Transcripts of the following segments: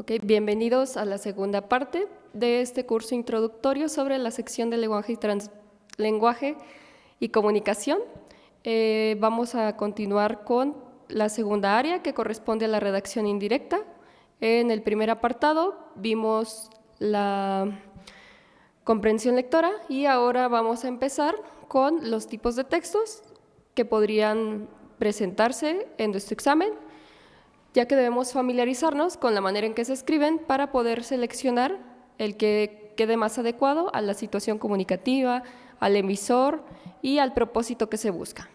Ok, bienvenidos a la segunda parte de este curso introductorio sobre la sección de lenguaje y comunicación. Vamos a continuar con la segunda área que corresponde a la redacción indirecta. En el primer apartado vimos la comprensión lectora y ahora vamos a empezar con los tipos de textos que podrían presentarse en nuestro examen, ya que debemos familiarizarnos con la manera en que se escriben para poder seleccionar el que quede más adecuado a la situación comunicativa, al emisor y al propósito que se busca.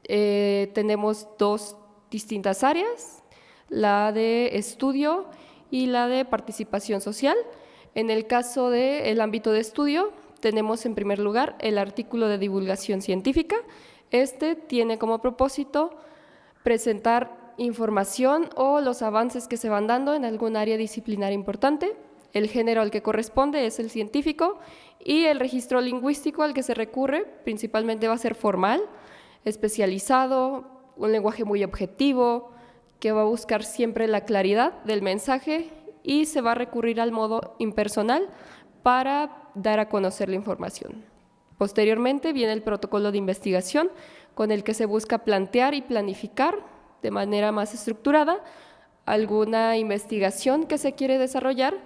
Tenemos dos distintas áreas, la de estudio y la de participación social. En el caso del ámbito de estudio, tenemos en primer lugar el artículo de divulgación científica. Este tiene como propósito presentar información o los avances que se van dando en algún área disciplinar importante. El género al que corresponde es el científico y el registro lingüístico al que se recurre principalmente va a ser formal, especializado, un lenguaje muy objetivo, que va a buscar siempre la claridad del mensaje y se va a recurrir al modo impersonal para dar a conocer la información. Posteriormente viene el protocolo de investigación con el que se busca plantear y planificar de manera más estructurada alguna investigación que se quiere desarrollar.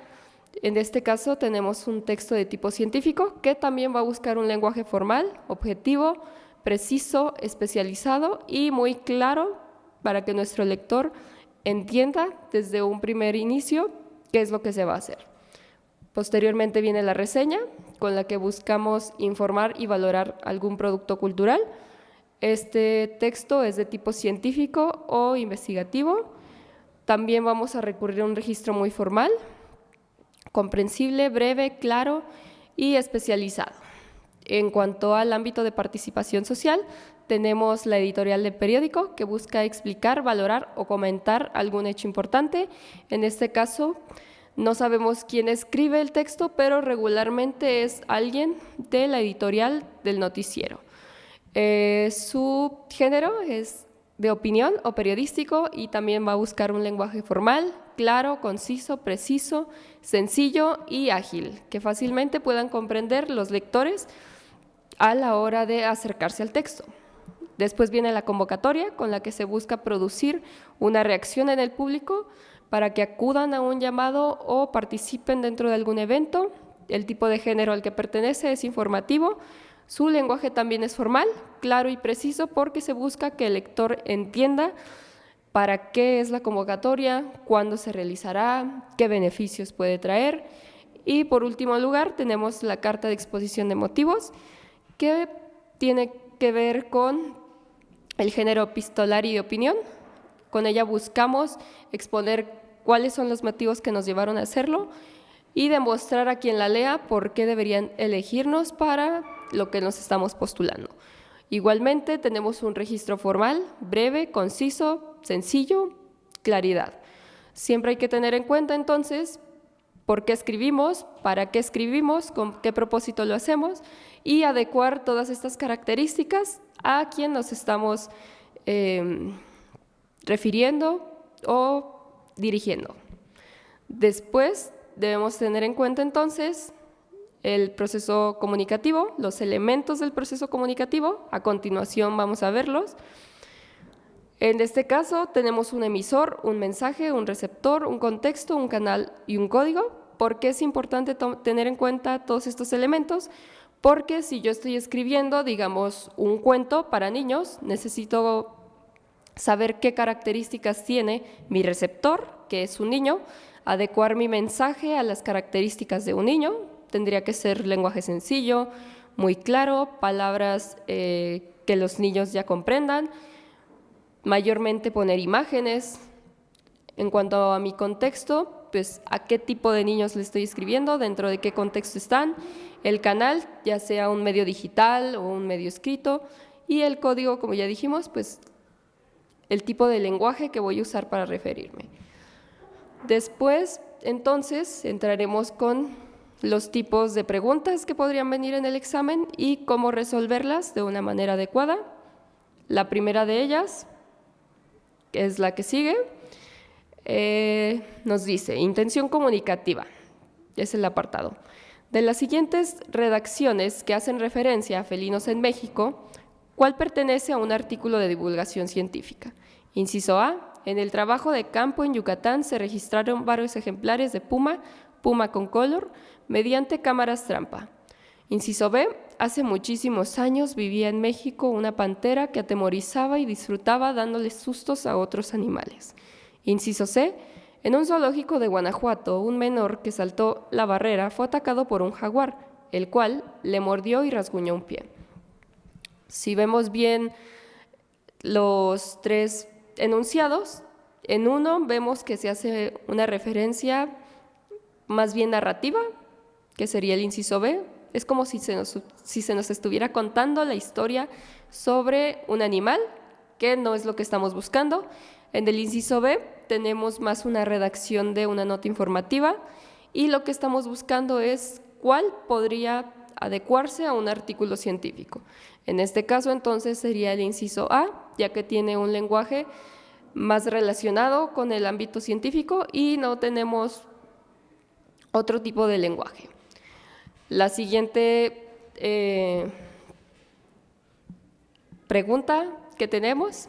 En este caso tenemos un texto de tipo científico que también va a buscar un lenguaje formal, objetivo, preciso, especializado y muy claro para que nuestro lector entienda desde un primer inicio qué es lo que se va a hacer. Posteriormente viene la reseña, con la que buscamos informar y valorar algún producto cultural. Este texto es de tipo científico o investigativo. También vamos a recurrir a un registro muy formal, comprensible, breve, claro y especializado. En cuanto al ámbito de participación social, tenemos la editorial del periódico que busca explicar, valorar o comentar algún hecho importante. En este caso, no sabemos quién escribe el texto, pero regularmente es alguien de la editorial del noticiero. Su género es de opinión o periodístico y también va a buscar un lenguaje formal, claro, conciso, preciso, sencillo y ágil, que fácilmente puedan comprender los lectores a la hora de acercarse al texto. Después viene la convocatoria, con la que se busca producir una reacción en el público para que acudan a un llamado o participen dentro de algún evento. El tipo de género al que pertenece es informativo. Su lenguaje también es formal, claro y preciso, porque se busca que el lector entienda para qué es la convocatoria, cuándo se realizará, qué beneficios puede traer. Y por último lugar tenemos la carta de exposición de motivos, que tiene que ver con el género epistolar y de opinión. Con ella buscamos exponer cuáles son los motivos que nos llevaron a hacerlo y demostrar a quien la lea por qué deberían elegirnos para lo que nos estamos postulando. Igualmente tenemos un registro formal, breve, conciso, sencillo, claridad. Siempre hay que tener en cuenta entonces por qué escribimos, para qué escribimos, con qué propósito lo hacemos y adecuar todas estas características a quien nos estamos refiriendo o dirigiendo. Después debemos tener en cuenta entonces el proceso comunicativo, los elementos del proceso comunicativo. A continuación vamos a verlos. En este caso tenemos un emisor, un mensaje, un receptor, un contexto, un canal y un código. ¿Por qué es importante tener en cuenta todos estos elementos? Porque si yo estoy escribiendo, digamos, un cuento para niños, necesito saber qué características tiene mi receptor, que es un niño, adecuar mi mensaje a las características de un niño. Tendría que ser lenguaje sencillo, muy claro, palabras que los niños ya comprendan, mayormente poner imágenes. En cuanto a mi contexto, pues a qué tipo de niños le estoy escribiendo, dentro de qué contexto están, el canal, ya sea un medio digital o un medio escrito, y el código, como ya dijimos, pues el tipo de lenguaje que voy a usar para referirme. Después, entonces, entraremos con los tipos de preguntas que podrían venir en el examen y cómo resolverlas de una manera adecuada. La primera de ellas es la que sigue. Nos dice, intención comunicativa, es el apartado. De las siguientes redacciones que hacen referencia a felinos en México, ¿cuál pertenece a un artículo de divulgación científica? Inciso A, en el trabajo de campo en Yucatán se registraron varios ejemplares de puma con color, mediante cámaras trampa. Inciso B, hace muchísimos años vivía en México una pantera que atemorizaba y disfrutaba dándole sustos a otros animales. Inciso C, en un zoológico de Guanajuato, un menor que saltó la barrera fue atacado por un jaguar, el cual le mordió y rasguñó un pie. Si vemos bien los tres enunciados, en uno vemos que se hace una referencia más bien narrativa, que sería el inciso B. Es como si se nos estuviera contando la historia sobre un animal, que no es lo que estamos buscando. En el inciso B tenemos más una redacción de una nota informativa y lo que estamos buscando es cuál podría adecuarse a un artículo científico. En este caso, entonces, sería el inciso A, ya que tiene un lenguaje más relacionado con el ámbito científico y no tenemos otro tipo de lenguaje. La siguiente pregunta que tenemos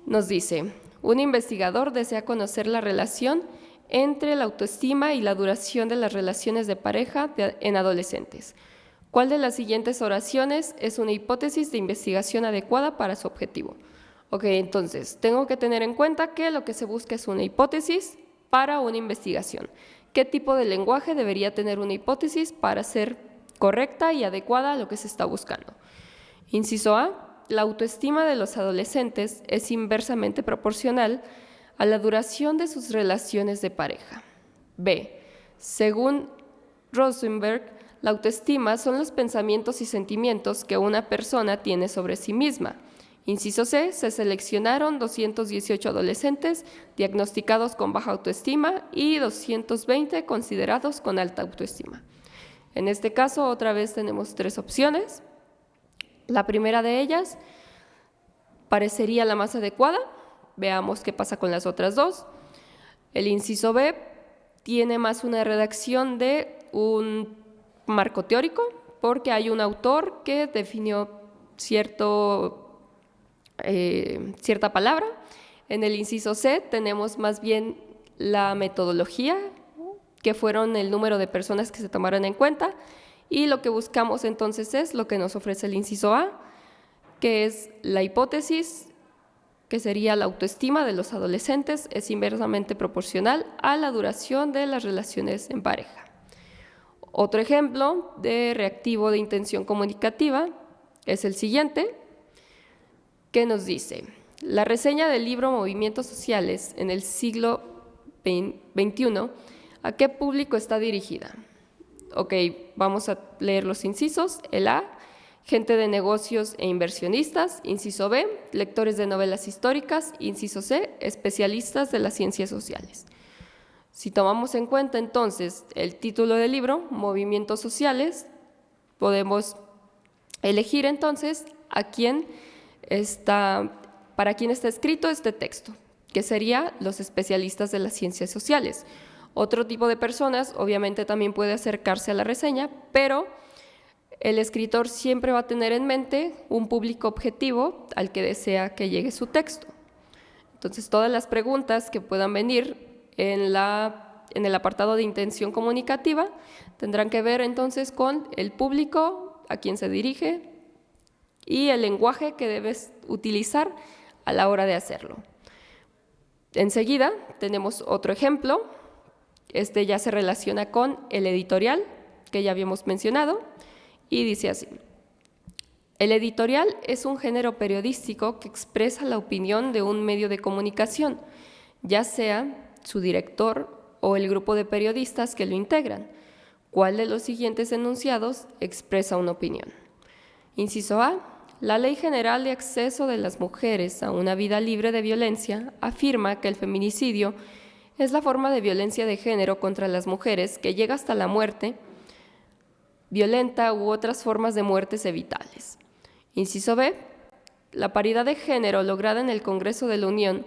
nos dice, un investigador desea conocer la relación entre la autoestima y la duración de las relaciones de pareja en adolescentes. ¿Cuál de las siguientes oraciones es una hipótesis de investigación adecuada para su objetivo? Ok, entonces, tengo que tener en cuenta que lo que se busca es una hipótesis para una investigación. ¿Qué tipo de lenguaje debería tener una hipótesis para ser correcta y adecuada a lo que se está buscando? Inciso A, la autoestima de los adolescentes es inversamente proporcional a la duración de sus relaciones de pareja. B, según Rosenberg, la autoestima son los pensamientos y sentimientos que una persona tiene sobre sí misma. Inciso C, se seleccionaron 218 adolescentes diagnosticados con baja autoestima y 220 considerados con alta autoestima. En este caso, otra vez tenemos tres opciones. La primera de ellas parecería la más adecuada. Veamos qué pasa con las otras dos. El inciso B tiene más una redacción de un marco teórico, porque hay un autor que definió cierta palabra. En el inciso C tenemos más bien la metodología, que fueron el número de personas que se tomaron en cuenta, y lo que buscamos entonces es lo que nos ofrece el inciso A, que es la hipótesis, que sería la autoestima de los adolescentes, es inversamente proporcional a la duración de las relaciones en pareja. Otro ejemplo de reactivo de intención comunicativa es el siguiente, que nos dice, la reseña del libro Movimientos Sociales en el siglo XXI, ¿a qué público está dirigida? Ok, vamos a leer los incisos. El A, gente de negocios e inversionistas. Inciso B, lectores de novelas históricas. Inciso C, especialistas de las ciencias sociales. Si tomamos en cuenta entonces el título del libro, Movimientos Sociales, podemos elegir entonces para quién está escrito este texto, que sería los especialistas de las ciencias sociales. Otro tipo de personas obviamente también puede acercarse a la reseña, pero el escritor siempre va a tener en mente un público objetivo al que desea que llegue su texto. Entonces, todas las preguntas que puedan venir en el apartado de intención comunicativa tendrán que ver entonces con el público a quien se dirige y el lenguaje que debes utilizar a la hora de hacerlo. Enseguida tenemos otro ejemplo. Este ya se relaciona con el editorial, que ya habíamos mencionado, y dice así. El editorial es un género periodístico que expresa la opinión de un medio de comunicación, ya sea su director o el grupo de periodistas que lo integran. ¿Cuál de los siguientes enunciados expresa una opinión? Inciso A. La Ley General de Acceso de las Mujeres a una Vida Libre de Violencia afirma que el feminicidio es la forma de violencia de género contra las mujeres que llega hasta la muerte violenta u otras formas de muertes evitables. Inciso B. La paridad de género lograda en el Congreso de la Unión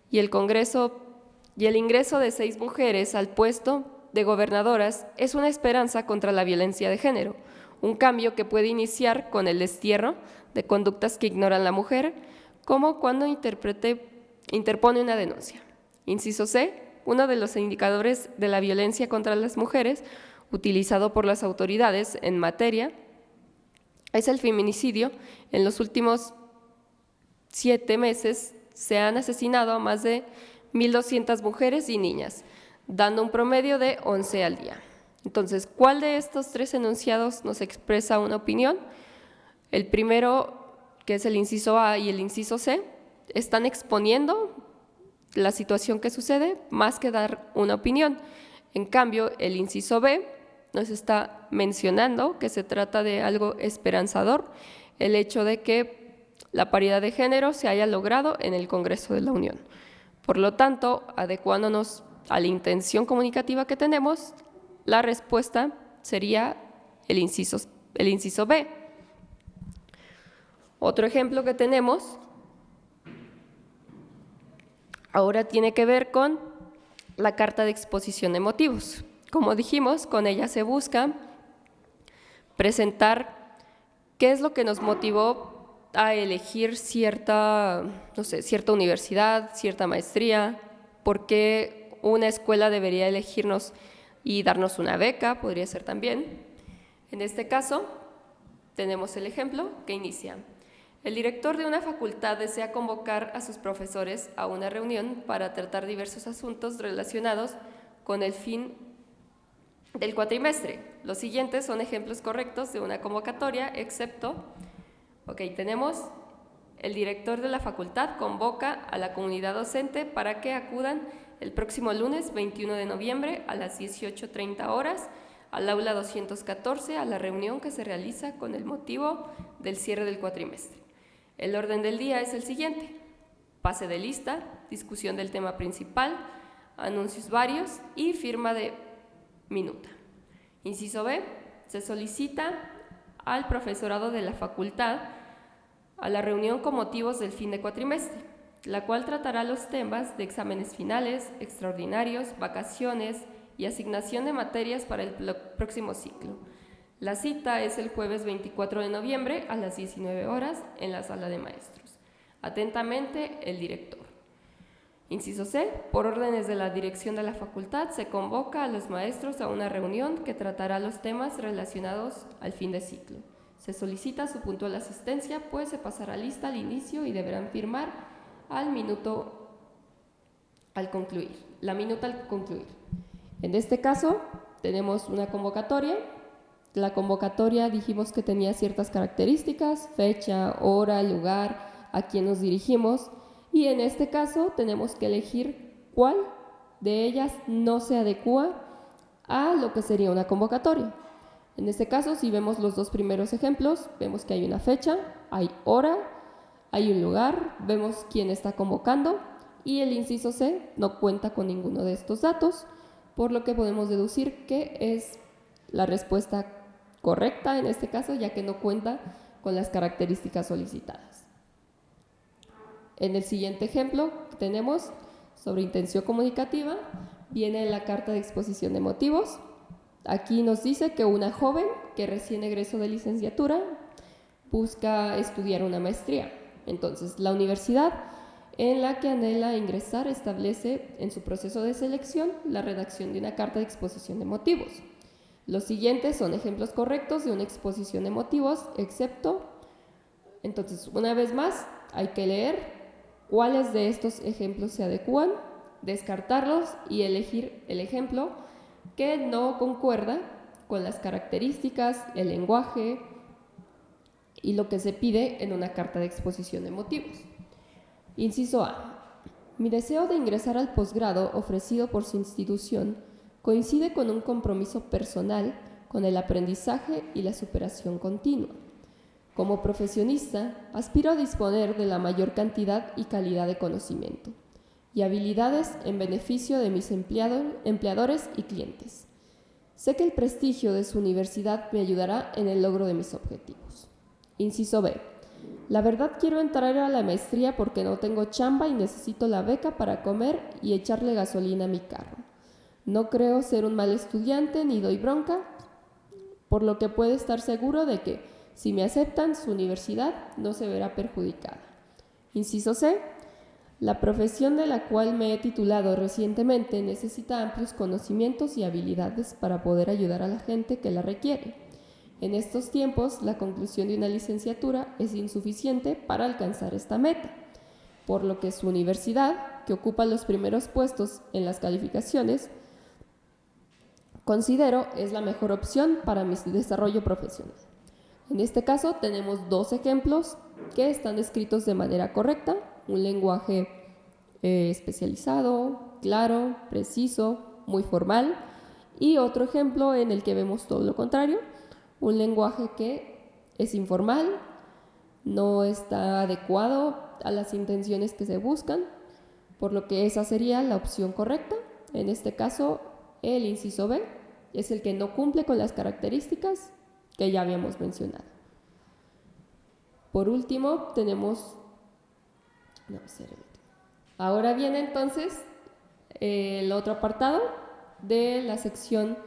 y el Congreso y el ingreso de 6 mujeres al puesto de gobernadoras es una esperanza contra la violencia de género, un cambio que puede iniciar con el destierro de conductas que ignoran la mujer, como cuando interpone una denuncia. Inciso C. Uno de los indicadores de la violencia contra las mujeres utilizado por las autoridades en materia es el feminicidio. En los últimos 7 meses se han asesinado a más de 1.200 mujeres y niñas, dando un promedio de 11 al día. Entonces, ¿cuál de estos 3 enunciados nos expresa una opinión? El primero, que es el inciso A, y el inciso C, están exponiendo la situación que sucede más que dar una opinión. En cambio, el inciso B nos está mencionando que se trata de algo esperanzador, el hecho de que la paridad de género se haya logrado en el Congreso de la Unión. Por lo tanto, adecuándonos a la intención comunicativa que tenemos, la respuesta sería el inciso B. Otro ejemplo que tenemos ahora tiene que ver con la carta de exposición de motivos. Como dijimos, con ella se busca presentar qué es lo que nos motivó a elegir cierta universidad, cierta maestría, por qué una escuela debería elegirnos y darnos una beca, podría ser también. En este caso, tenemos el ejemplo que inicia: el director de una facultad desea convocar a sus profesores a una reunión para tratar diversos asuntos relacionados con el fin del cuatrimestre. Los siguientes son ejemplos correctos de una convocatoria, excepto, tenemos: el director de la facultad convoca a la comunidad docente para que acudan el próximo lunes 21 de noviembre a las 18:30 horas al aula 214 a la reunión que se realiza con el motivo del cierre del cuatrimestre. El orden del día es el siguiente: pase de lista, discusión del tema principal, anuncios varios y firma de minuta. Inciso B. Se solicita al profesorado de la facultad a la reunión con motivos del fin de cuatrimestre, la cual tratará los temas de exámenes finales, extraordinarios, vacaciones y asignación de materias para el próximo ciclo. La cita es el jueves 24 de noviembre a las 19 horas en la sala de maestros. Atentamente, el director. Inciso C. Por órdenes de la dirección de la facultad, se convoca a los maestros a una reunión que tratará los temas relacionados al fin de ciclo. Se solicita su puntual asistencia, pues se pasará lista al inicio y deberán firmar al minuto al concluir. La minuta al concluir. En este caso, tenemos una convocatoria. La convocatoria dijimos que tenía ciertas características: fecha, hora, lugar, a quién nos dirigimos. Y en este caso tenemos que elegir cuál de ellas no se adecua a lo que sería una convocatoria. En este caso, si vemos los 2 primeros ejemplos, vemos que hay una fecha, hay hora, hay un lugar, vemos quién está convocando, y el inciso C no cuenta con ninguno de estos datos, por lo que podemos deducir que es la respuesta correcta en este caso, ya que no cuenta con las características solicitadas. En el siguiente ejemplo que tenemos sobre intención comunicativa, viene la carta de exposición de motivos. Aquí nos dice que una joven que recién egresó de licenciatura busca estudiar una maestría. Entonces, la universidad en la que anhela ingresar establece en su proceso de selección la redacción de una carta de exposición de motivos. Los siguientes son ejemplos correctos de una exposición de motivos, excepto. Entonces, una vez más, hay que leer cuáles de estos ejemplos se adecúan, descartarlos y elegir el ejemplo que no concuerda con las características, el lenguaje y lo que se pide en una carta de exposición de motivos. Inciso A. Mi deseo de ingresar al posgrado ofrecido por su institución coincide con un compromiso personal con el aprendizaje y la superación continua. Como profesionista, aspiro a disponer de la mayor cantidad y calidad de conocimiento y habilidades en beneficio de mis empleadores y clientes. Sé que el prestigio de su universidad me ayudará en el logro de mis objetivos. Inciso B. La verdad quiero entrar a la maestría porque no tengo chamba y necesito la beca para comer y echarle gasolina a mi carro. No creo ser un mal estudiante ni doy bronca, por lo que puede estar seguro de que si me aceptan, su universidad no se verá perjudicada. Inciso C. La profesión de la cual me he titulado recientemente necesita amplios conocimientos y habilidades para poder ayudar a la gente que la requiere. En estos tiempos, la conclusión de una licenciatura es insuficiente para alcanzar esta meta, por lo que su universidad, que ocupa los primeros puestos en las calificaciones, considero es la mejor opción para mi desarrollo profesional. En este caso tenemos dos ejemplos que están escritos de manera correcta, un lenguaje especializado, claro, preciso, muy formal, y otro ejemplo en el que vemos todo lo contrario, un lenguaje que es informal, no está adecuado a las intenciones que se buscan, por lo que esa sería la opción correcta. En este caso, el inciso B es el que no cumple con las características que ya habíamos mencionado. Por último, tenemos... Ahora viene entonces el otro apartado de la sección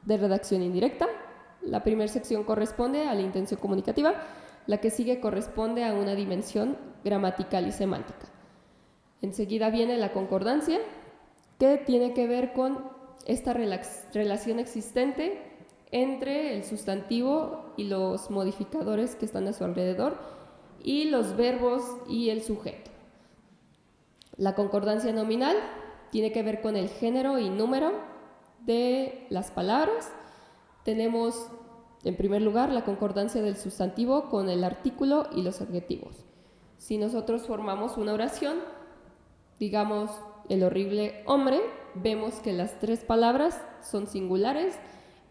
de redacción indirecta. La primera sección corresponde a la intención comunicativa, la que sigue corresponde a una dimensión gramatical y semántica. Enseguida viene la concordancia, que tiene que ver con esta relación existente entre el sustantivo y los modificadores que están a su alrededor y los verbos y el sujeto. La concordancia nominal tiene que ver con el género y número de las palabras. Tenemos, en primer lugar, la concordancia del sustantivo con el artículo y los adjetivos. Si nosotros formamos una oración, digamos, el horrible hombre, vemos que las tres palabras son singulares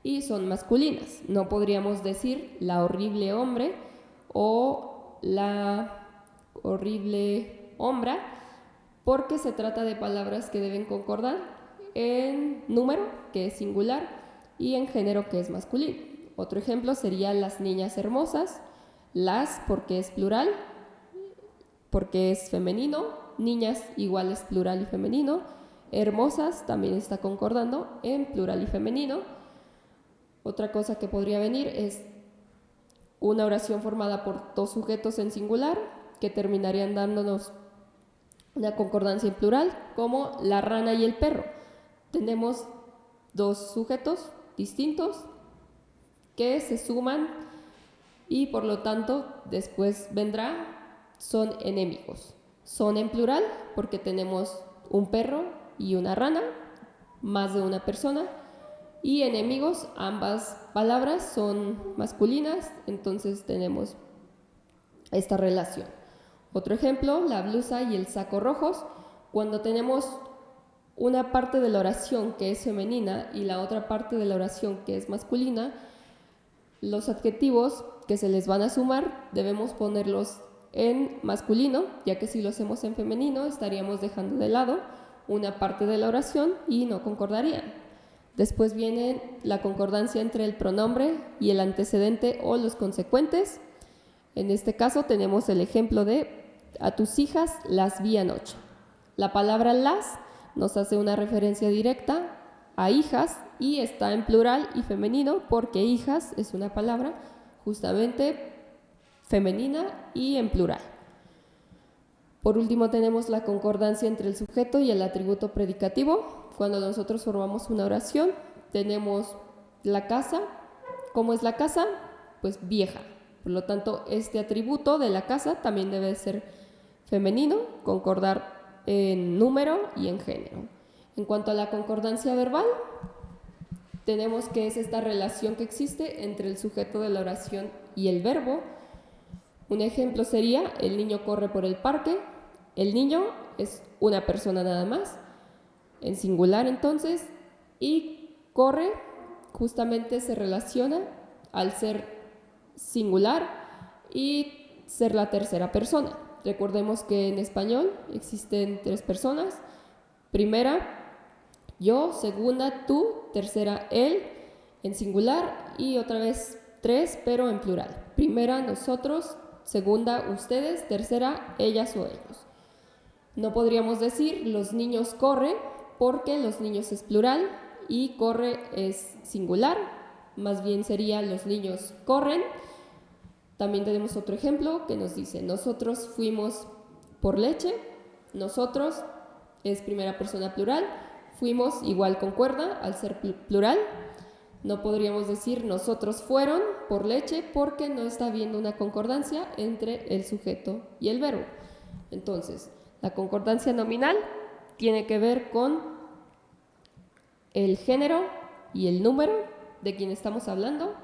y son masculinas. No podríamos decir la horrible hombre o la horrible hombra, porque se trata de palabras que deben concordar en número, que es singular, y en género, que es masculino. Otro ejemplo sería las niñas hermosas, las porque es plural, porque es femenino, niñas igual es plural y femenino, hermosas también está concordando en plural y femenino. Otra cosa que podría venir es una oración formada por dos sujetos en singular que terminarían dándonos una concordancia en plural, como la rana y el perro. Tenemos dos sujetos distintos que se suman y por lo tanto después vendrá son enemigos. Son en plural porque tenemos un perro y una rana, más de una persona, y enemigos, ambas palabras son masculinas, entonces tenemos esta relación. Otro ejemplo, la blusa y el saco rojos. Cuando tenemos una parte de la oración que es femenina y la otra parte de la oración que es masculina, los adjetivos que se les van a sumar debemos ponerlos en masculino, ya que si lo hacemos en femenino estaríamos dejando de lado una parte de la oración y no concordarían. Después viene la concordancia entre el pronombre y el antecedente o los consecuentes. En este caso tenemos el ejemplo de a tus hijas las vi anoche. La palabra las nos hace una referencia directa a hijas y está en plural y femenino porque hijas es una palabra justamente femenina y en plural. Por último tenemos la concordancia entre el sujeto y el atributo predicativo. Cuando nosotros formamos una oración tenemos la casa. ¿Cómo es la casa? Pues vieja. Por lo tanto, este atributo de la casa también debe ser femenino, concordar en número y en género. En cuanto a la concordancia verbal, tenemos que es esta relación que existe entre el sujeto de la oración y el verbo. Un ejemplo sería, el niño corre por el parque. El niño es una persona nada más, en singular entonces, y corre justamente se relaciona al ser singular y ser la tercera persona. Recordemos que en español existen tres personas: primera, yo; segunda, tú; tercera, él, en singular, y otra vez tres, pero en plural. Primera, nosotros; Segunda, ustedes. Tercera, ellas o ellos. No podríamos decir los niños corren porque los niños es plural y corre es singular. Más bien sería los niños corren. También tenemos otro ejemplo que nos dice nosotros fuimos por leche. Nosotros es primera persona plural. Fuimos igual concuerda al ser plural. No podríamos decir nosotros fueron por leche porque no está habiendo una concordancia entre el sujeto y el verbo. Entonces, la concordancia nominal tiene que ver con el género y el número de quien estamos hablando,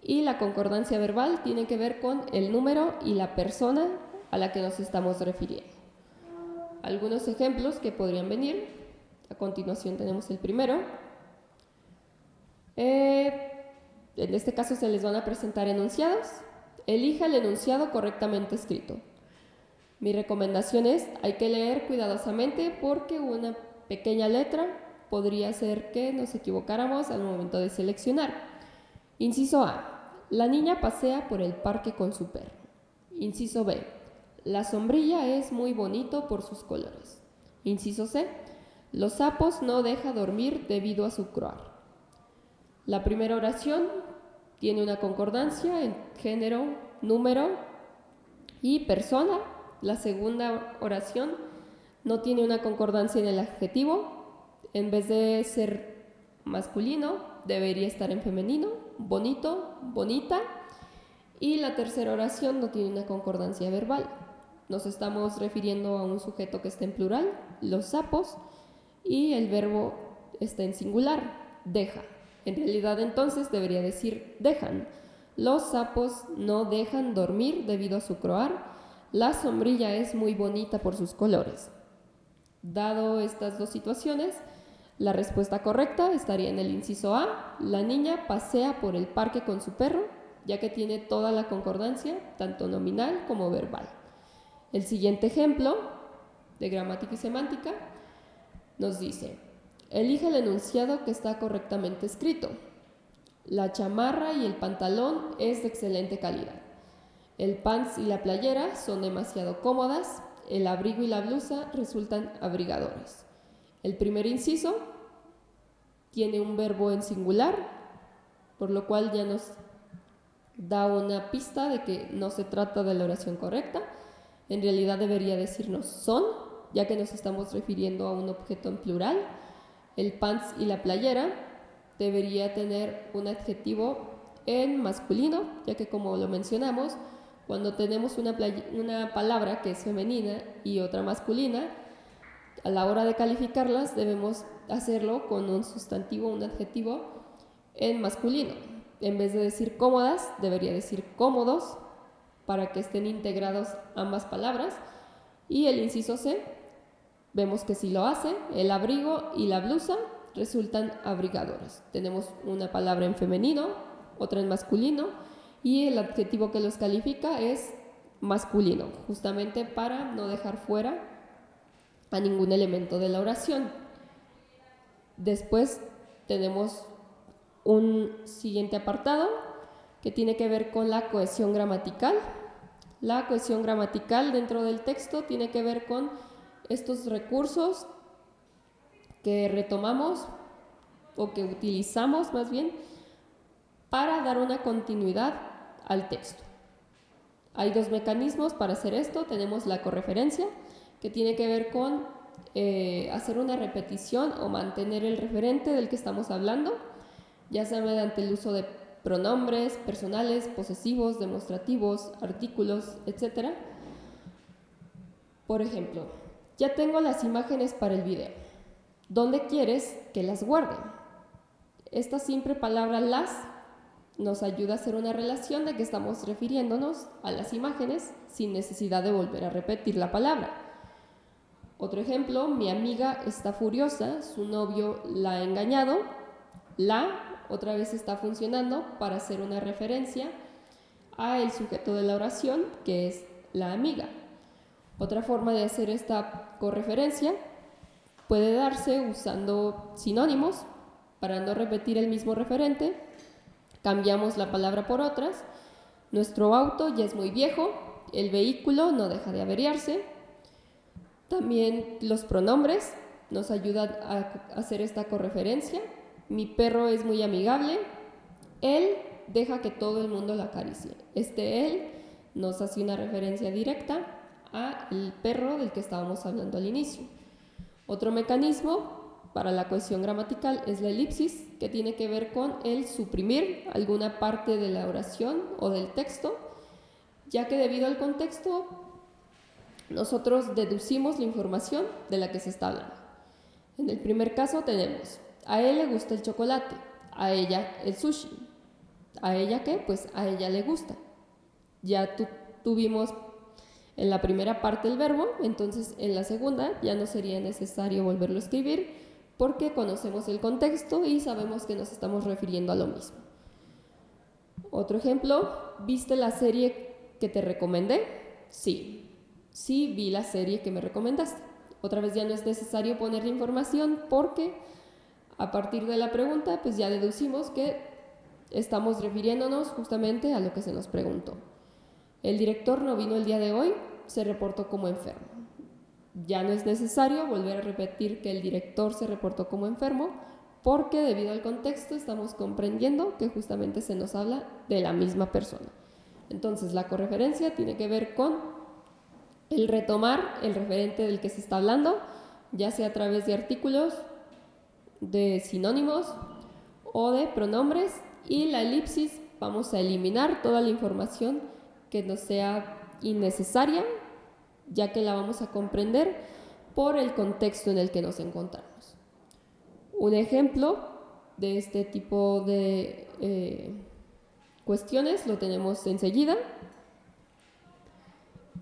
y la concordancia verbal tiene que ver con el número y la persona a la que nos estamos refiriendo. Algunos ejemplos que podrían venir. A continuación tenemos el primero. En este caso se les van a presentar enunciados. Elija el enunciado correctamente escrito. Mi recomendación es, hay que leer cuidadosamente porque una pequeña letra podría hacer que nos equivocáramos al momento de seleccionar. Inciso A. La niña pasea por el parque con su perro. Inciso B. La sombrilla es muy bonito por sus colores. Inciso C. Los sapos no dejan dormir debido a su croar. La primera oración tiene una concordancia en género, número y persona. La segunda oración no tiene una concordancia en el adjetivo. En vez de ser masculino, debería estar en femenino, bonito, bonita. Y la tercera oración no tiene una concordancia verbal. Nos estamos refiriendo a un sujeto que está en plural, los sapos, y el verbo está en singular, deja. En realidad entonces debería decir dejan. Los sapos no dejan dormir debido a su croar. La sombrilla es muy bonita por sus colores. Dado estas dos situaciones, la respuesta correcta estaría en el inciso A. La niña pasea por el parque con su perro, ya que tiene toda la concordancia, tanto nominal como verbal. El siguiente ejemplo de gramática y semántica nos dice: elige el enunciado que está correctamente escrito. La chamarra y el pantalón es de excelente calidad. El pants y la playera son demasiado cómodas. El abrigo y la blusa resultan abrigadores. El primer inciso tiene un verbo en singular, por lo cual ya nos da una pista de que no se trata de la oración correcta. En realidad debería decirnos son, ya que nos estamos refiriendo a un objeto en plural. El pants y la playera debería tener un adjetivo en masculino, ya que como lo mencionamos, cuando tenemos una palabra que es femenina y otra masculina, a la hora de calificarlas debemos hacerlo con un sustantivo, un adjetivo en masculino. En vez de decir cómodas, debería decir cómodos, para que estén integrados ambas palabras. Y el inciso C, vemos que sí lo hace. El abrigo y la blusa resultan abrigadores. Tenemos una palabra en femenino, otra en masculino, y el adjetivo que los califica es masculino, justamente para no dejar fuera a ningún elemento de la oración. Después tenemos un siguiente apartado que tiene que ver con la cohesión gramatical. La cohesión gramatical dentro del texto tiene que ver con estos recursos que retomamos o que utilizamos más bien para dar una continuidad al texto. Hay dos mecanismos para hacer esto. Tenemos la correferencia, que tiene que ver con hacer una repetición o mantener el referente del que estamos hablando, ya sea mediante el uso de pronombres personales, posesivos, demostrativos, artículos, etc. Por ejemplo, ya tengo las imágenes para el video. ¿Dónde quieres que las guarde? Esta simple palabra las nos ayuda a hacer una relación de que estamos refiriéndonos a las imágenes sin necesidad de volver a repetir la palabra. Otro ejemplo, mi amiga está furiosa, su novio la ha engañado. La otra vez está funcionando para hacer una referencia a el sujeto de la oración, que es la amiga. Otra forma de hacer esta correferencia puede darse usando sinónimos. Para no repetir el mismo referente, cambiamos la palabra por otras. Nuestro auto ya es muy viejo, el vehículo no deja de averiarse. También los pronombres nos ayudan a hacer esta correferencia. Mi perro es muy amigable, él deja que todo el mundo lo acaricie. Él nos hace una referencia directa al perro del que estábamos hablando al inicio. Otro mecanismo para la cohesión gramatical es la elipsis, que tiene que ver con el suprimir alguna parte de la oración o del texto, ya que debido al contexto nosotros deducimos la información de la que se está hablando. En el primer caso tenemos, a él le gusta el chocolate, a ella el sushi. ¿A ella qué? Pues a ella le gusta. Ya tuvimos en la primera parte el verbo, entonces en la segunda ya no sería necesario volverlo a escribir porque conocemos el contexto y sabemos que nos estamos refiriendo a lo mismo. Otro ejemplo, ¿viste la serie que te recomendé? Sí, vi la serie que me recomendaste. Otra vez ya no es necesario poner la información porque a partir de la pregunta pues ya deducimos que estamos refiriéndonos justamente a lo que se nos preguntó. El director no vino el día de hoy, se reportó como enfermo. Ya no es necesario volver a repetir que el director se reportó como enfermo porque debido al contexto estamos comprendiendo que justamente se nos habla de la misma persona. Entonces la correferencia tiene que ver con el retomar el referente del que se está hablando, ya sea a través de artículos, de sinónimos o de pronombres, y la elipsis vamos a eliminar toda la información que nos sea innecesaria, ya que la vamos a comprender por el contexto en el que nos encontramos. Un ejemplo de este tipo de cuestiones lo tenemos enseguida.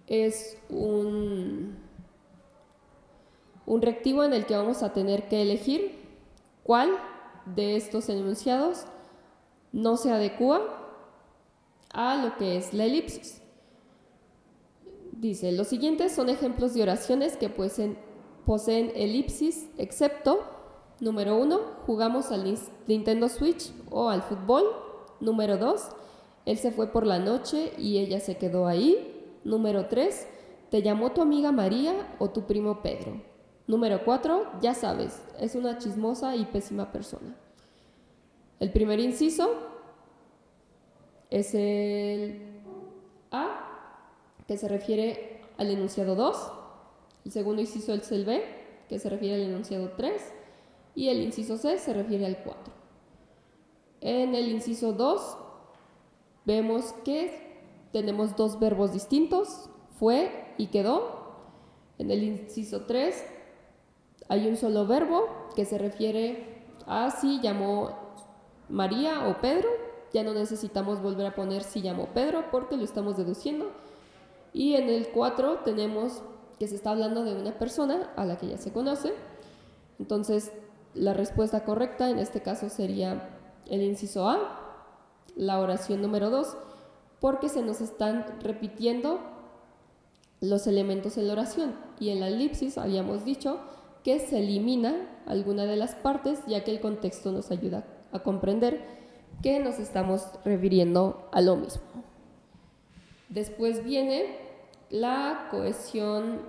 Es un reactivo en el que vamos a tener que elegir cuál de estos enunciados no se adecua a lo que es la elipsis. Dice, los siguientes son ejemplos de oraciones que poseen elipsis, excepto, número 1, jugamos al Nintendo Switch o al fútbol. Número 2, él se fue por la noche y ella se quedó ahí. Número 3, te llamó tu amiga María o tu primo Pedro. Número 4, ya sabes, es una chismosa y pésima persona. El primer inciso es el A, que se refiere al enunciado 2, el segundo inciso es el B, que se refiere al enunciado 3, y el inciso C se refiere al 4. En el inciso 2 vemos que tenemos dos verbos distintos, fue y quedó. En el inciso 3 hay un solo verbo que se refiere a si llamó María o Pedro. Ya no necesitamos volver a poner si llamó Pedro porque lo estamos deduciendo. Y en el 4 tenemos que se está hablando de una persona a la que ya se conoce. Entonces, la respuesta correcta en este caso sería el inciso A, la oración número 2, porque se nos están repitiendo los elementos en la oración. Y en la elipsis habíamos dicho que se elimina alguna de las partes, ya que el contexto nos ayuda a comprender que nos estamos refiriendo a lo mismo. Después viene la cohesión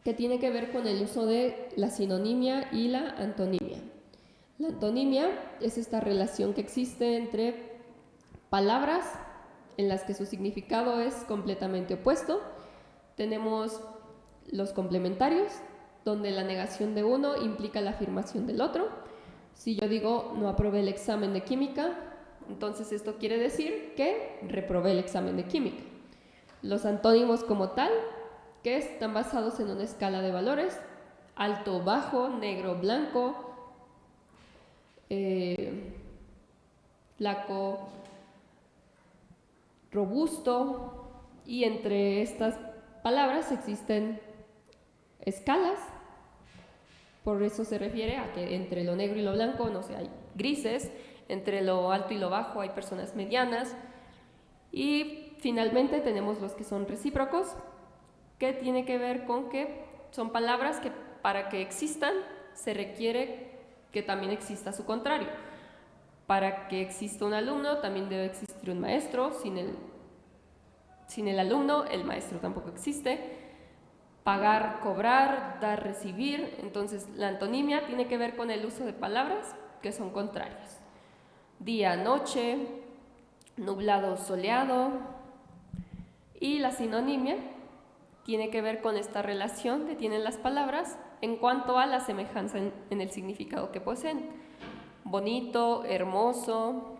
que tiene que ver con el uso de la sinonimia y la antonimia. La antonimia es esta relación que existe entre palabras en las que su significado es completamente opuesto. Tenemos los complementarios, donde la negación de uno implica la afirmación del otro. Si yo digo no aprobé el examen de química, entonces esto quiere decir que reprobé el examen de química. Los antónimos como tal, que están basados en una escala de valores, alto, bajo, negro, blanco, flaco, robusto, y entre estas palabras existen escalas. Por eso se refiere a que entre lo negro y lo blanco, no sé, hay grises, entre lo alto y lo bajo hay personas medianas, y finalmente tenemos los que son recíprocos, que tiene que ver con que son palabras que para que existan se requiere que también exista su contrario. Para que exista un alumno, también debe existir un maestro. Sin el alumno, el maestro tampoco existe. Pagar, cobrar, dar, recibir. Entonces, la antonimia tiene que ver con el uso de palabras que son contrarias. Día, noche, nublado, soleado. Y la sinonimia tiene que ver con esta relación que tienen las palabras en cuanto a la semejanza en el significado que poseen. Bonito, hermoso,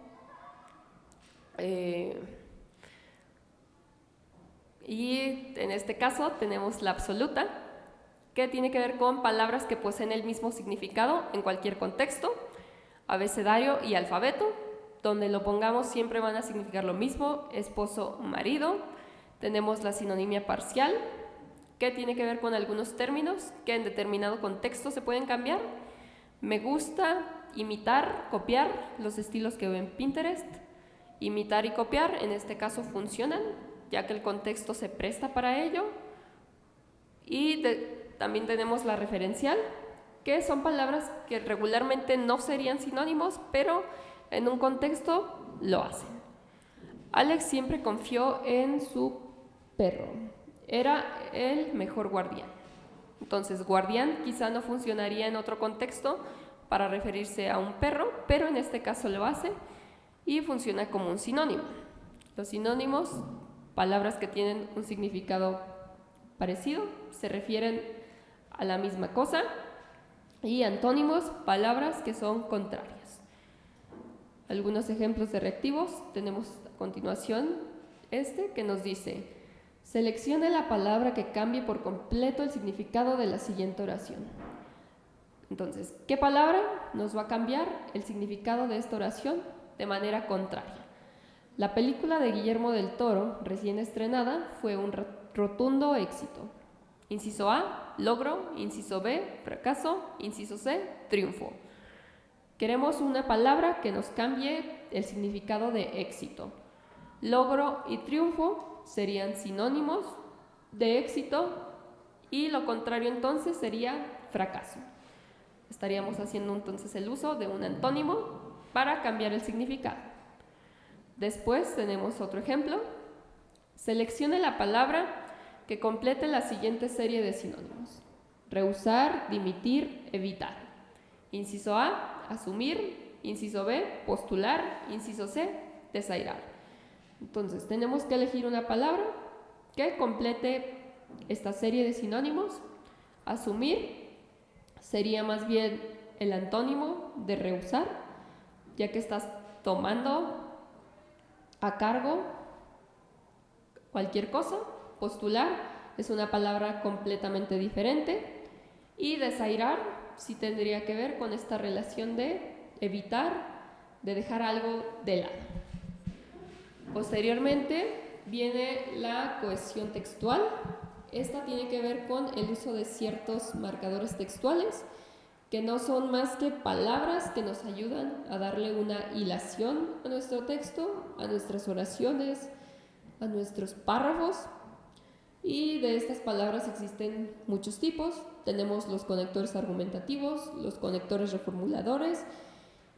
y en este caso tenemos la absoluta, que tiene que ver con palabras que poseen el mismo significado en cualquier contexto, abecedario y alfabeto. Donde lo pongamos siempre van a significar lo mismo, esposo, marido. Tenemos la sinonimia parcial, que tiene que ver con algunos términos que en determinado contexto se pueden cambiar. Me gusta, imitar, copiar, los estilos que veo en Pinterest. Imitar y copiar, en este caso funcionan, ya que el contexto se presta para ello. Y también tenemos la referencial, que son palabras que regularmente no serían sinónimos, pero en un contexto lo hacen. Alex siempre confió en su perro. Era el mejor guardián. Entonces, guardián quizá no funcionaría en otro contexto para referirse a un perro, pero en este caso lo hace y funciona como un sinónimo. Los sinónimos, palabras que tienen un significado parecido, se refieren a la misma cosa, y antónimos, palabras que son contrarias. Algunos ejemplos de reactivos tenemos a continuación que nos dice: seleccione la palabra que cambie por completo el significado de la siguiente oración. Entonces, ¿qué palabra nos va a cambiar el significado de esta oración de manera contraria? La película de Guillermo del Toro, recién estrenada, fue un rotundo éxito. Inciso A, logro. Inciso B, fracaso. Inciso C, triunfo. Queremos una palabra que nos cambie el significado de éxito. Logro y triunfo serían sinónimos de éxito y lo contrario entonces sería fracaso. Estaríamos haciendo entonces el uso de un antónimo para cambiar el significado. Después tenemos otro ejemplo. Seleccione la palabra que complete la siguiente serie de sinónimos: rehusar, dimitir, evitar. Inciso A, asumir. Inciso B, postular. Inciso C, desairar. Entonces tenemos que elegir una palabra que complete esta serie de sinónimos. Asumir sería más bien el antónimo de rehusar, ya que estás tomando a cargo cualquier cosa. Postular es una palabra completamente diferente. Y desairar sí tendría que ver con esta relación de evitar, de dejar algo de lado. Posteriormente viene la cohesión textual. Esta tiene que ver con el uso de ciertos marcadores textuales que no son más que palabras que nos ayudan a darle una hilación a nuestro texto, a nuestras oraciones, a nuestros párrafos. Y de estas palabras existen muchos tipos. Tenemos los conectores argumentativos, los conectores reformuladores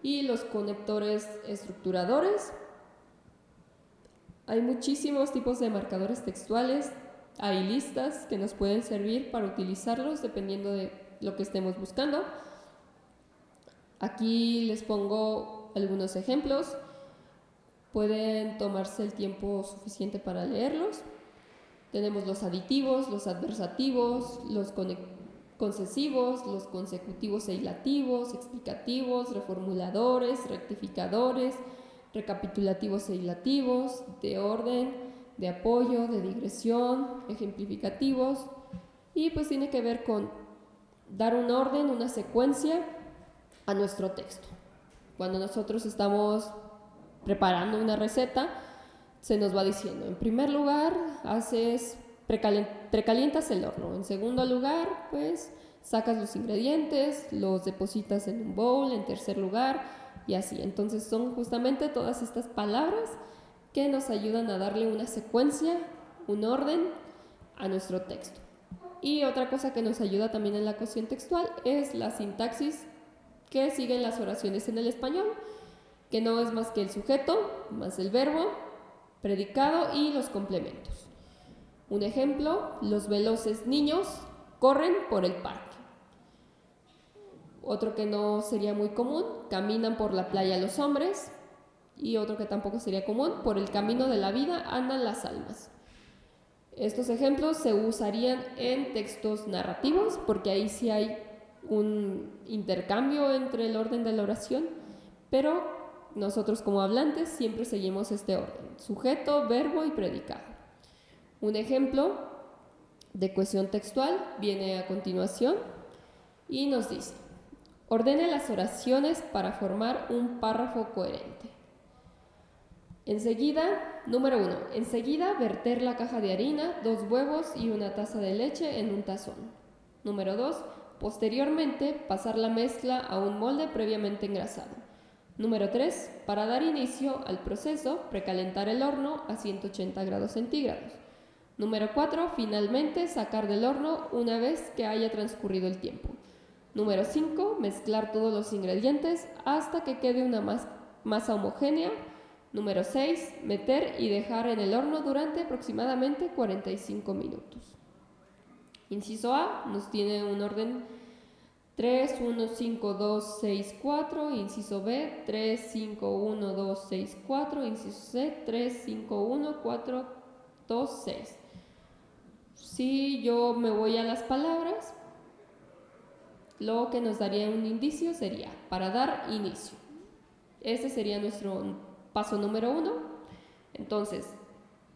y los conectores estructuradores. Hay muchísimos tipos de marcadores textuales. Hay listas que nos pueden servir para utilizarlos dependiendo de lo que estemos buscando. Aquí les pongo algunos ejemplos. Pueden tomarse el tiempo suficiente para leerlos. Tenemos los aditivos, los adversativos, los concesivos, los consecutivos e hilativos, explicativos, reformuladores, rectificadores, recapitulativos e hilativos, de orden, de apoyo, de digresión, ejemplificativos. Y pues tiene que ver con dar un orden, una secuencia a nuestro texto. Cuando nosotros estamos preparando una receta, se nos va diciendo: en primer lugar, precalientas el horno. En segundo lugar, pues sacas los ingredientes, los depositas en un bowl. En tercer lugar, y así. Entonces son justamente todas estas palabras que nos ayudan a darle una secuencia, un orden a nuestro texto. Y otra cosa que nos ayuda también en la cohesión textual es la sintaxis que siguen las oraciones en el español, que no es más que el sujeto, más el verbo, predicado y los complementos. Un ejemplo, los veloces niños corren por el parque. Otro que no sería muy común, caminan por la playa los hombres. Y otro que tampoco sería común, por el camino de la vida andan las almas. Estos ejemplos se usarían en textos narrativos porque ahí sí hay un intercambio entre el orden de la oración, pero nosotros como hablantes siempre seguimos este orden: sujeto, verbo y predicado. Un ejemplo de cohesión textual viene a continuación y nos dice: ordene las oraciones para formar un párrafo coherente. Enseguida, número 1. Enseguida verter la caja de harina, 2 huevos y una taza de leche en un tazón. Número 2. Posteriormente, pasar la mezcla a un molde previamente engrasado. Número 3. Para dar inicio al proceso, precalentar el horno a 180 grados centígrados. Número 4. Finalmente, sacar del horno una vez que haya transcurrido el tiempo. Número 5. Mezclar todos los ingredientes hasta que quede una masa homogénea. Número 6. Meter y dejar en el horno durante aproximadamente 45 minutos. Inciso A nos tiene un orden 3, 1, 5, 2, 6, 4. Inciso B, 3, 5, 1, 2, 6, 4. Inciso C, 3, 5, 1, 4, 2, 6. Si yo me voy a las palabras, lo que nos daría un indicio sería para dar inicio. Este sería nuestro paso número 1. Entonces,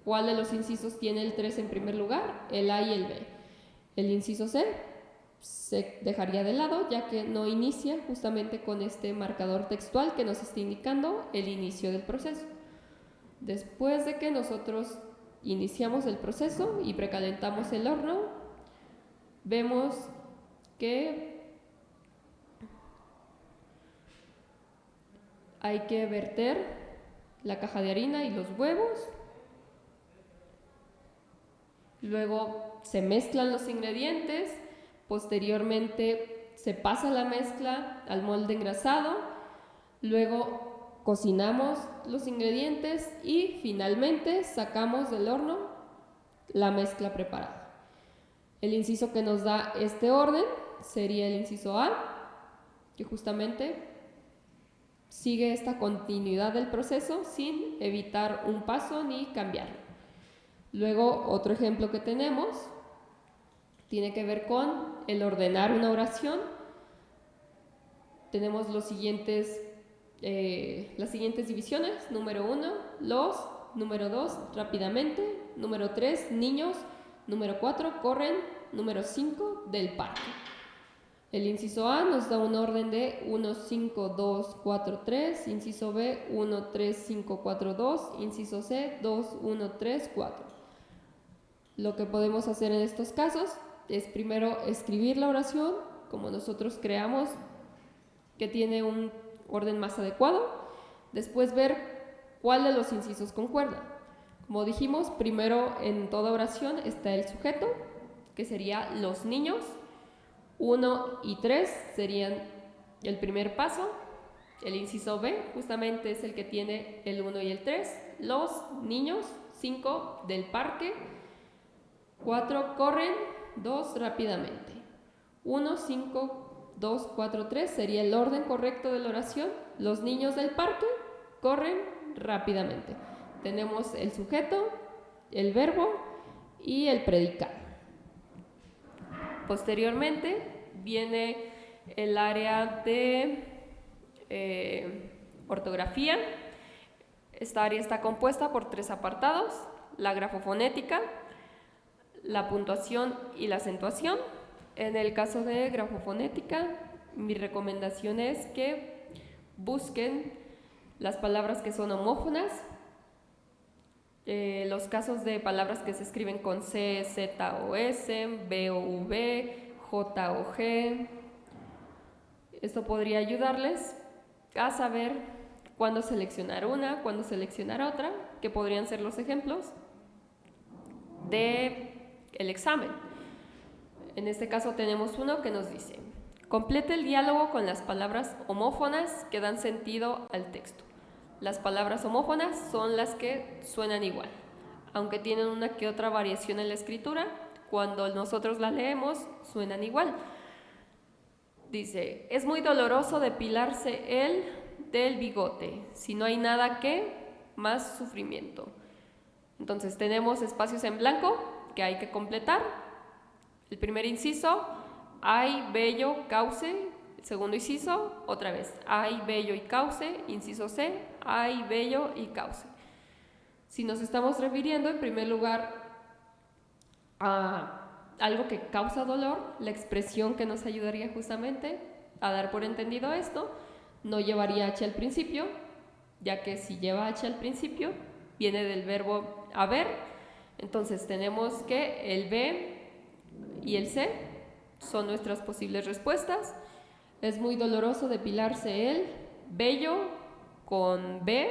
¿cuál de los incisos tiene el 3 en primer lugar? El A y el B. El inciso C se dejaría de lado, ya que no inicia justamente con este marcador textual que nos está indicando el inicio del proceso. Después de que nosotros iniciamos el proceso y precalentamos el horno, vemos que hay que verter la caja de harina y los huevos. Luego se mezclan los ingredientes. Posteriormente se pasa la mezcla al molde engrasado. Luego cocinamos los ingredientes y finalmente sacamos del horno la mezcla preparada. El inciso que nos da este orden sería el inciso A, que justamente sigue esta continuidad del proceso sin evitar un paso ni cambiarlo. Luego, otro ejemplo que tenemos tiene que ver con el ordenar una oración. Tenemos las siguientes divisiones. Número 1, los. Número 2, rápidamente. Número 3, niños. Número 4, corren. Número 5, del parque. El inciso A nos da un orden de 1, 5, 2, 4, 3. Inciso B, 1, 3, 5, 4, 2. Inciso C, 2, 1, 3, 4. Lo que podemos hacer en estos casos es primero escribir la oración como nosotros creamos que tiene un orden más adecuado. Después ver cuál de los incisos concuerda. Como dijimos, primero en toda oración está el sujeto, que sería los niños. 1 y 3 serían el primer paso. El inciso B justamente es el que tiene el 1 y el 3. Los niños. 5 del parque. 4 corren. 2 rápidamente. 1, 5, 2, 4, 3 sería el orden correcto de la oración. Los niños del parque corren rápidamente. Tenemos el sujeto, el verbo y el predicado. Posteriormente viene el área de ortografía. Esta área está compuesta por 3 apartados: la grafofonética, la puntuación y la acentuación. En el caso de grafofonética, mi recomendación es que busquen las palabras que son homófonas. Los casos de palabras que se escriben con C, Z o S, B o V, J o G. Esto podría ayudarles a saber cuándo seleccionar una, cuándo seleccionar otra, que podrían ser los ejemplos del examen. En este caso tenemos uno que nos dice: Complete el diálogo con las palabras homófonas que dan sentido al texto. Las palabras homófonas son las que suenan igual, aunque tienen una que otra variación en la escritura. Cuando nosotros las leemos, suenan igual. Dice, es muy doloroso depilarse el del bigote, si no hay nada que más sufrimiento. Entonces tenemos espacios en blanco que hay que completar. El primer inciso, hay, bello, cauce. El segundo inciso, otra vez, hay, bello y cauce. Inciso C, hay, bello y cauce. Si nos estamos refiriendo en primer lugar a algo que causa dolor, la expresión que nos ayudaría justamente a dar por entendido esto no llevaría H al principio, ya que si lleva H al principio viene del verbo haber. Entonces tenemos que el B y el C son nuestras posibles respuestas. Es muy doloroso depilarse el bello con B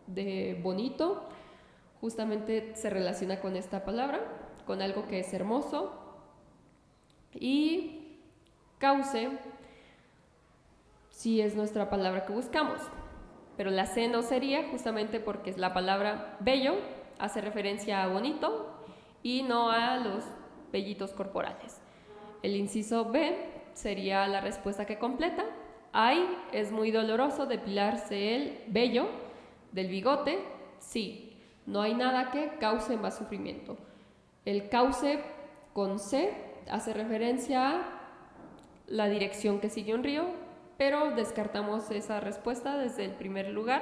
de bonito, justamente se relaciona con esta palabra, con algo que es hermoso. Y cauce sí es nuestra palabra que buscamos, pero la C no sería, justamente porque la palabra bello hace referencia a bonito y no a los vellitos corporales. El inciso B sería la respuesta que completa. Ay, es muy doloroso depilarse el vello del bigote. Sí, no hay nada que cause más sufrimiento. El cauce con C hace referencia a la dirección que sigue un río, pero descartamos esa respuesta desde el primer lugar,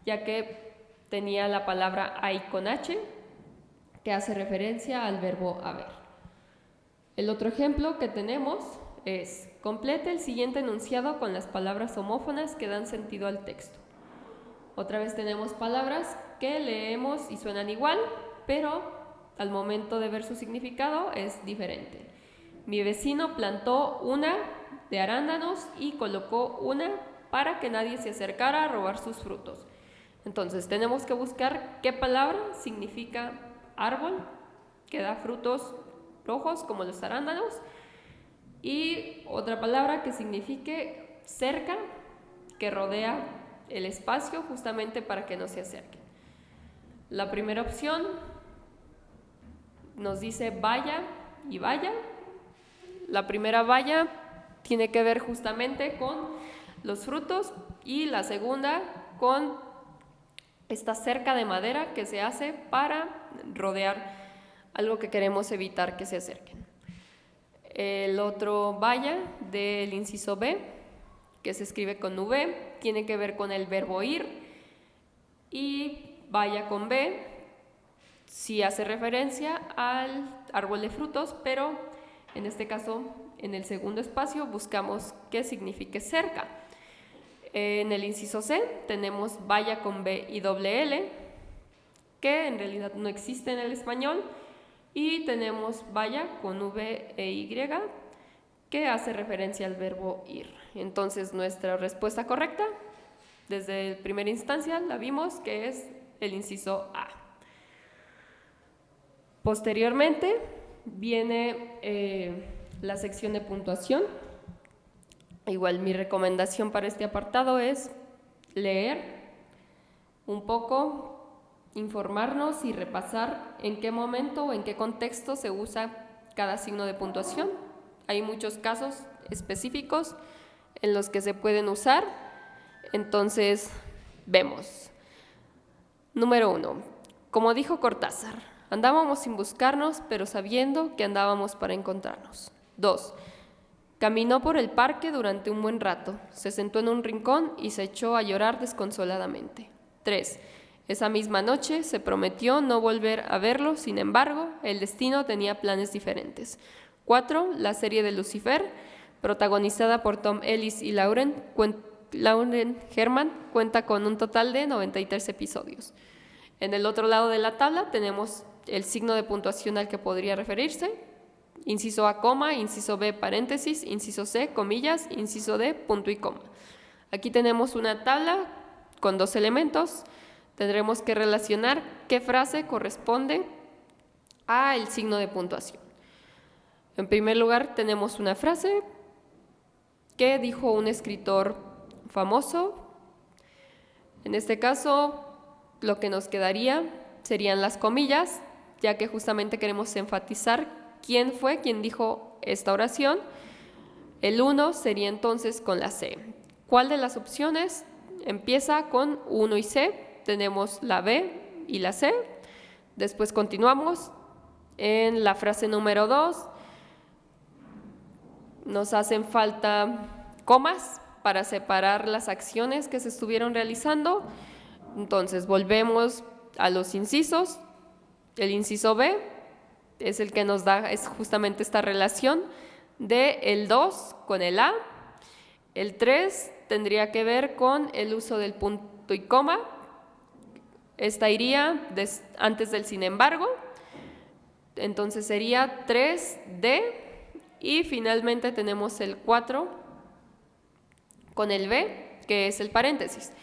ya que tenía la palabra hay con H, que hace referencia al verbo haber. El otro ejemplo que tenemos es: complete el siguiente enunciado con las palabras homófonas que dan sentido al texto. Otra vez tenemos palabras que leemos y suenan igual, pero al momento de ver su significado es diferente. Mi vecino plantó una de arándanos y colocó una para que nadie se acercara a robar sus frutos. Entonces tenemos que buscar qué palabra significa árbol, que da frutos rojos como los arándanos, y otra palabra que signifique cerca, que rodea el espacio justamente para que no se acerquen. La primera opción nos dice valla y valla. La primera valla tiene que ver justamente con los frutos y la segunda con esta cerca de madera que se hace para rodear algo que queremos evitar que se acerquen. El otro valla del inciso B, que se escribe con V, tiene que ver con el verbo ir, y valla con B sí hace referencia al árbol de frutos, pero en este caso, en el segundo espacio, buscamos qué signifique cerca. En el inciso C tenemos valla con B y doble L, que en realidad no existe en el español, y tenemos valla con V e Y, que hace referencia al verbo ir. Entonces nuestra respuesta correcta, desde primera instancia, la vimos que es el inciso A. Posteriormente viene la sección de puntuación. Igual mi recomendación para este apartado es leer un poco, informarnos y repasar en qué momento o en qué contexto se usa cada signo de puntuación. Hay muchos casos específicos en los que se pueden usar, entonces vemos. Número 1. Como dijo Cortázar, andábamos sin buscarnos, pero sabiendo que andábamos para encontrarnos. 2. Caminó por el parque durante un buen rato, se sentó en un rincón y se echó a llorar desconsoladamente. 3. Esa misma noche se prometió no volver a verlo, sin embargo, el destino tenía planes diferentes. 4. La serie de Lucifer, protagonizada por Tom Ellis y Lauren Herman, cuenta con un total de 93 episodios. En el otro lado de la tabla tenemos el signo de puntuación al que podría referirse: inciso A, coma, inciso B, paréntesis, inciso C, comillas, inciso D, punto y coma. Aquí tenemos una tabla con dos elementos. Tendremos que relacionar qué frase corresponde al signo de puntuación. En primer lugar tenemos una frase ¿qué dijo un escritor famoso? En este caso, lo que nos quedaría serían las comillas, ya que justamente queremos enfatizar quién fue quien dijo esta oración. El 1 sería entonces con la C. ¿Cuál de las opciones empieza con 1 y C? Tenemos la B y la C. Después continuamos en la frase número 2. Nos hacen falta comas para separar las acciones que se estuvieron realizando. Entonces volvemos a los incisos. El inciso B es el que nos da es justamente esta relación de el 2 con el A. El 3 tendría que ver con el uso del punto y coma. Esta iría antes del sin embargo. Entonces sería 3D. Y finalmente tenemos el 4 con el B, que es el paréntesis.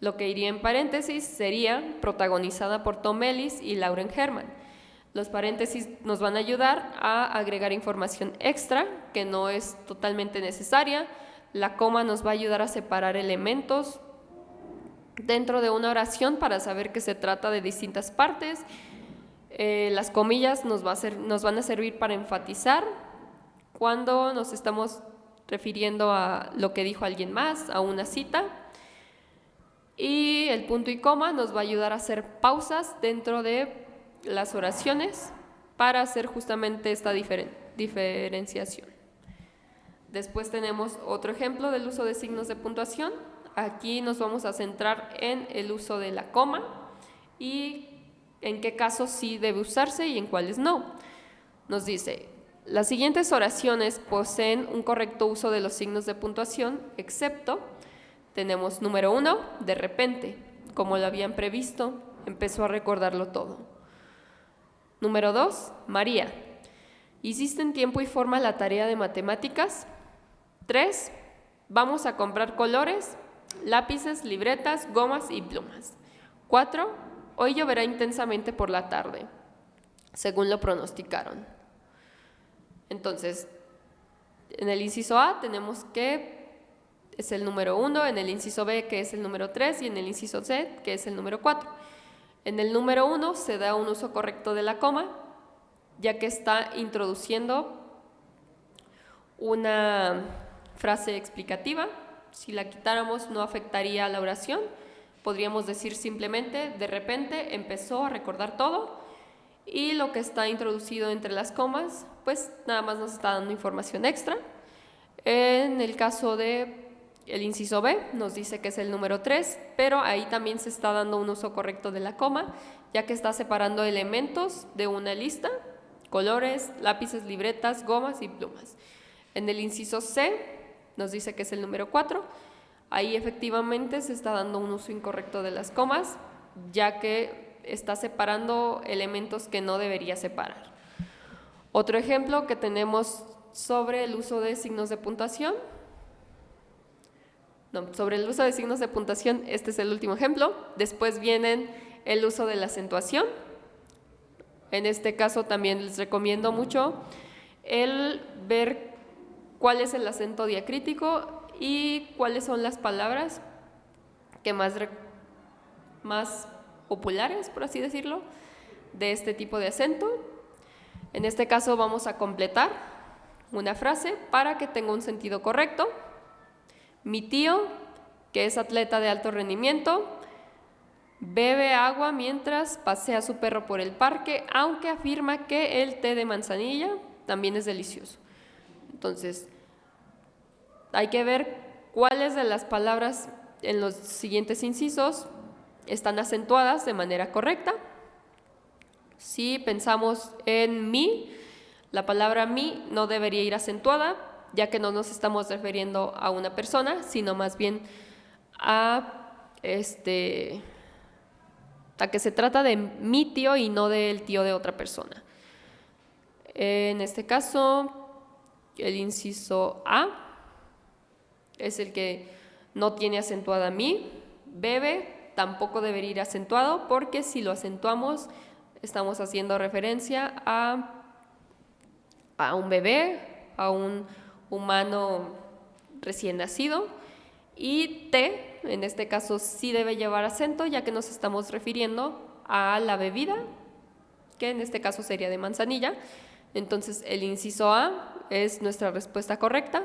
Lo que iría en paréntesis sería protagonizada por Tom Ellis y Lauren Herman. Los paréntesis nos van a ayudar a agregar información extra que no es totalmente necesaria. La coma nos va a ayudar a separar elementos dentro de una oración para saber que se trata de distintas partes. Las comillas nos van a servir para enfatizar cuando nos estamos refiriendo a lo que dijo alguien más, a una cita. Y el punto y coma nos va a ayudar a hacer pausas dentro de las oraciones para hacer justamente esta diferenciación. Después tenemos otro ejemplo del uso de signos de puntuación. Aquí nos vamos a centrar en el uso de la coma y en qué casos sí debe usarse y en cuáles no. Nos dice, las siguientes oraciones poseen un correcto uso de los signos de puntuación, excepto, tenemos número 1, de repente, como lo habían previsto, empezó a recordarlo todo. Número 2, María, ¿hiciste en tiempo y forma la tarea de matemáticas? 3, vamos a comprar colores, lápices, libretas, gomas y plumas. 4, hoy lloverá intensamente por la tarde, según lo pronosticaron. Entonces, en el inciso A tenemos que es el número 1, en el inciso B que es el número 3 y en el inciso C que es el número 4. En el número 1 se da un uso correcto de la coma, ya que está introduciendo una frase explicativa. Si la quitáramos no afectaría a la oración. Podríamos decir simplemente, de repente empezó a recordar todo, y lo que está introducido entre las comas, pues nada más nos está dando información extra. En el caso de el inciso B nos dice que es el número 3, pero ahí también se está dando un uso correcto de la coma, ya que está separando elementos de una lista, colores, lápices, libretas, gomas y plumas. En el inciso C nos dice que es el número 4, ahí efectivamente se está dando un uso incorrecto de las comas, ya que está separando elementos que no debería separar. Otro ejemplo que tenemos sobre el uso de signos de puntuación. Sobre el uso de signos de puntuación, este es el último ejemplo. Después vienen el uso de la acentuación. En este caso también les recomiendo mucho el ver cuál es el acento diacrítico y cuáles son las palabras que más populares, por así decirlo, de este tipo de acento. En este caso vamos a completar una frase para que tenga un sentido correcto. Mi tío, que es atleta de alto rendimiento, bebe agua mientras pasea a su perro por el parque, aunque afirma que el té de manzanilla también es delicioso. Entonces, hay que ver cuáles de las palabras en los siguientes incisos están acentuadas de manera correcta. Si pensamos en mí, la palabra mí no debería ir acentuada, ya que no nos estamos refiriendo a una persona, sino más bien a que se trata de mi tío y no del tío de otra persona. En este caso, el inciso A es el que no tiene acentuada mi. Bebe tampoco debería ir acentuado, porque si lo acentuamos estamos haciendo referencia a un bebé, a un humano recién nacido. Y T, en este caso sí debe llevar acento, ya que nos estamos refiriendo a la bebida, que en este caso sería de manzanilla. Entonces el inciso A es nuestra respuesta correcta,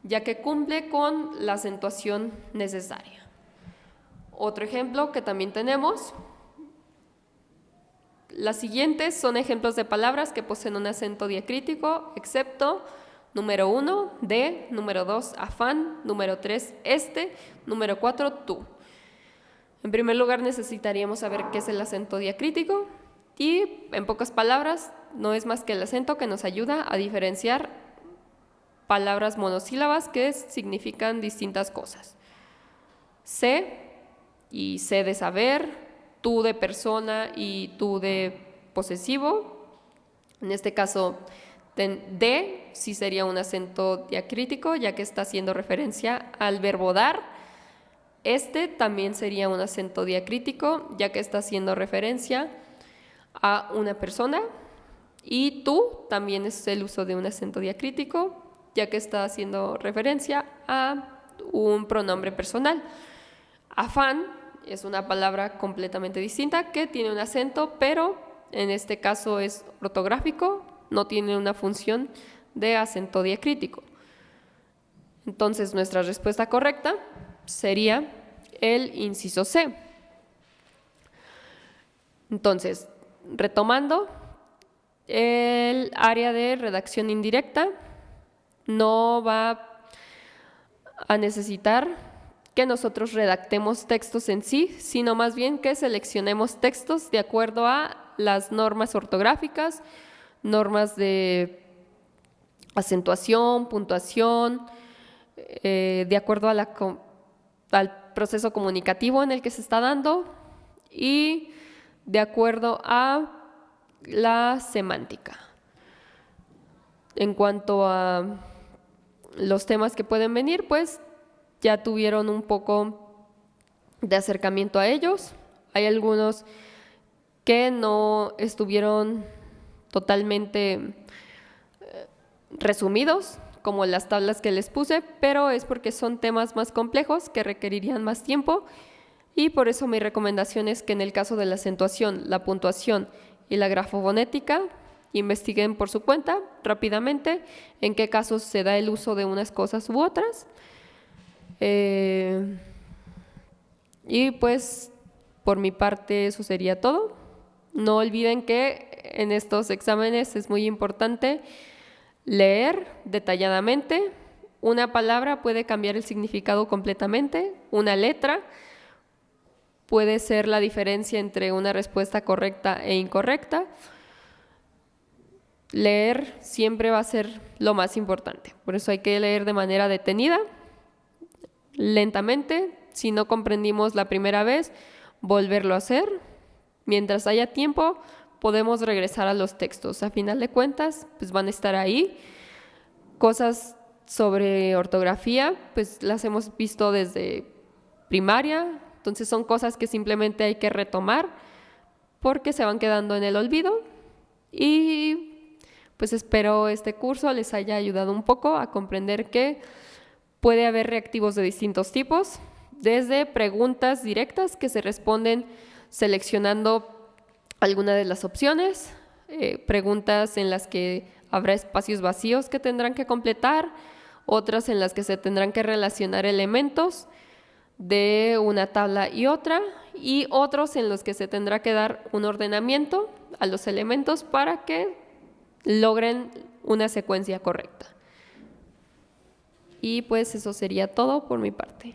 ya que cumple con la acentuación necesaria. Otro ejemplo que también tenemos. Las siguientes son ejemplos de palabras que poseen un acento diacrítico, excepto número 1, de, número 2, afán, número 3, número 4, tú. En primer lugar necesitaríamos saber qué es el acento diacrítico y, en pocas palabras, no es más que el acento que nos ayuda a diferenciar palabras monosílabas que significan distintas cosas. Sé y sé de saber, tú de persona y tú de posesivo. En este caso, de sí sería un acento diacrítico, ya que está haciendo referencia al verbo dar. También sería un acento diacrítico, ya que está haciendo referencia a una persona. Y tú también es el uso de un acento diacrítico, ya que está haciendo referencia a un pronombre personal. Afán es una palabra completamente distinta que tiene un acento, pero en este caso es ortográfico, no tiene una función de acento diacrítico. Entonces nuestra respuesta correcta sería el inciso C. Entonces, retomando, el área de redacción indirecta no va a necesitar que nosotros redactemos textos en sí, sino más bien que seleccionemos textos de acuerdo a las normas ortográficas, normas de acentuación, puntuación, de acuerdo a al proceso comunicativo en el que se está dando y de acuerdo a la semántica. En cuanto a los temas que pueden venir, pues ya tuvieron un poco de acercamiento a ellos. Hay algunos que no estuvieron totalmente resumidos, como las tablas que les puse, pero es porque son temas más complejos que requerirían más tiempo y por eso mi recomendación es que en el caso de la acentuación, la puntuación y la grafofonética, investiguen por su cuenta rápidamente en qué casos se da el uso de unas cosas u otras. Y pues por mi parte eso sería todo. No olviden que en estos exámenes es muy importante leer detalladamente. Una palabra puede cambiar el significado completamente. Una letra puede ser la diferencia entre una respuesta correcta e incorrecta. Leer siempre va a ser lo más importante. Por eso hay que leer de manera detenida, lentamente. Si no comprendimos la primera vez, volverlo a hacer. Mientras haya tiempo, podemos regresar a los textos. A final de cuentas, pues van a estar ahí. Cosas sobre ortografía, pues las hemos visto desde primaria. Entonces son cosas que simplemente hay que retomar porque se van quedando en el olvido. Y pues espero este curso les haya ayudado un poco a comprender que puede haber reactivos de distintos tipos, desde preguntas directas que se responden seleccionando alguna de las opciones, preguntas en las que habrá espacios vacíos que tendrán que completar, otras en las que se tendrán que relacionar elementos de una tabla y otra, y otros en los que se tendrá que dar un ordenamiento a los elementos para que logren una secuencia correcta. Y pues eso sería todo por mi parte.